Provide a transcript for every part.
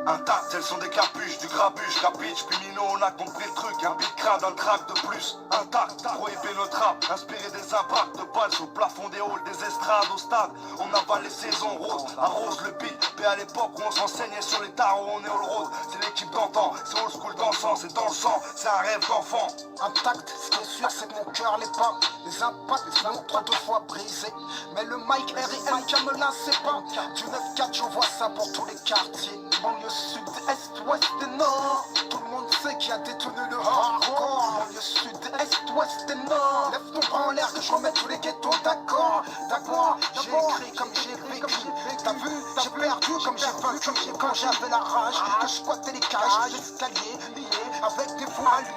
Intact, elles sont des capuches, du grabuge, capiche. Puis Mino, on a compris le truc, un beat crade, un track de plus. Intact, trop épais notre rap, inspiré des impacts de balles sur le plafond des halls, des estrades au stade. On avale les saisons roses, arrose le beat. Mais à l'époque où on s'enseignait sur les tarots, on est all road. C'est l'équipe d'antan, c'est old school dansant, c'est dans le sang, c'est un rêve d'enfant. Intact, ce qui est sûr c'est que mon cœur l'est pas. Les impacts, les flammes trop de fois brisés. Mais le mic R&M qui me lasse pas. Du 9-4 je vois ça pour tous les quartiers. Banlieue sud, est, ouest et nord. Tout le monde sait qui a détenu le hardcore. Banlieue sud, est, ouest et nord. Lève ton bras en l'air que je remette tous les ghettos d'accord. D'accord, j'ai écrit comme j'ai vécu. T'as vu, j'ai perdu comme j'ai vaincu. Quand j'avais la rage, que je squattais les cages, l'escalier lié avec des fous alliés.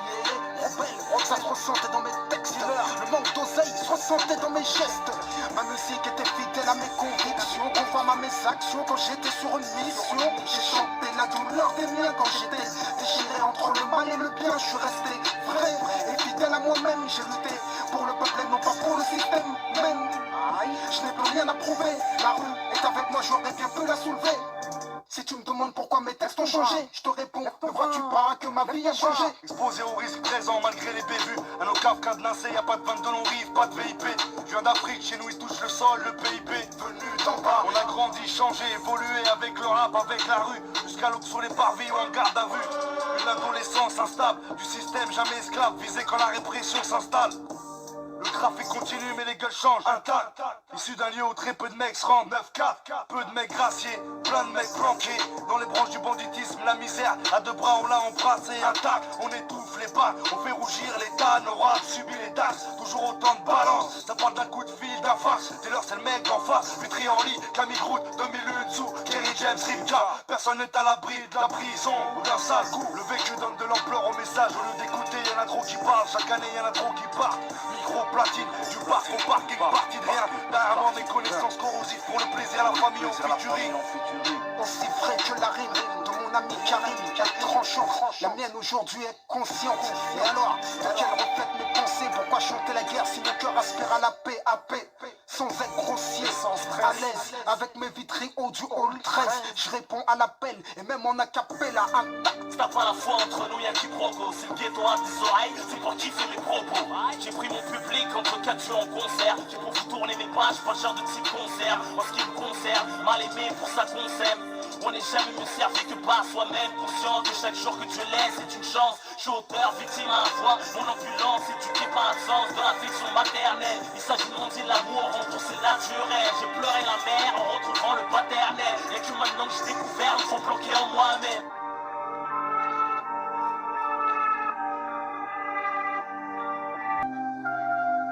Rebelle, ça se ressentait dans mes textes. Le manque d'oseille se ressentait dans mes gestes. Ma musique était fidèle à mes convictions, conforme à mes actions quand j'étais sur une mission. J'ai chanté la douleur des miens quand j'étais déchiré entre le mal et le bien. Je suis resté vrai et fidèle à moi-même. J'ai lutté pour le peuple et non pas pour le système même. Je n'ai plus rien à prouver. La rue est avec moi, j'aurais bien pu la soulever. Si tu me demandes pourquoi mes textes ont changé, je te réponds, ne vois-tu pas que ma vie a changé? Exposé au risque présent malgré les bévues. À nos caves cadenassées, y'a pas de vente de non-rive, pas de VIP. Je viens d'Afrique, chez nous ils touchent le sol, le PIB. Venu d'en bas, on a grandi, changé, évolué avec le rap, avec la rue. Jusqu'à l'eau sur les parvis ou en garde à vue. Une adolescence instable, du système jamais esclave, visé quand la répression s'installe. Le trafic continue mais les gueules changent. Intact, issu d'un lieu où très peu de mecs se rendent. 9-4, peu de mecs graciés, plein de mecs planqués. Dans les branches du banditisme, la misère, à deux bras on l'a embrassé. Intact, on étouffe les balles, on fait rougir l'état. Nos rats subit les taxes, toujours autant de balance. Ça parle d'un coup de fil, d'un fax. Dès lors c'est le mec d'en face. Vitry en lit, Camille Groot, 2001 sous Kerry James, Rimka. Personne n'est à l'abri de la prison ou d'un sale coup. Le vécu donne de l'ampleur au message. Au lieu d'écouter, y'en a trop qui parlent. Chaque année y'en a trop qui partent. Micro platine, du parc au parking, parti de rien. Derrière moi mes connaissances corrosives pour le plaisir, la famille en futurie. Aussi vrai que la rime de mon ami Karim, tranchant. La mienne aujourd'hui est consciente. Et alors, de quel reflète mes pensées? Pourquoi chanter la guerre si mon cœur aspire à la paix, sans être grossier, sans stress, à l'aise, avec mes vitrines haut du hall 13. Je réponds à l'appel, et même en acapella, intact. T'as pas la foi entre nous, y'a quiproquo. C'est le ghetto à tes oreilles, c'est pour kiffer mes propos. J'ai pris mon public entre 4 jeux en concert. J'ai pour vous tourner mes pages, pas cher de type concert. En ce qui me concerne, mal aimé pour ça qu'on s'aime. On n'est jamais mieux servi que par soi-même. Conscient que chaque jour que Dieu laisse est une chance. Je suis auteur, victime à la fois. Mon ambulance éduquée par un sens de l'affection maternelle. Il s'agit de monter l'amour, rendre c'est naturel. J'ai pleuré la mer en retrouvant le paternel. Et que maintenant que j'ai découvert, ils sont bloqués en moi-même.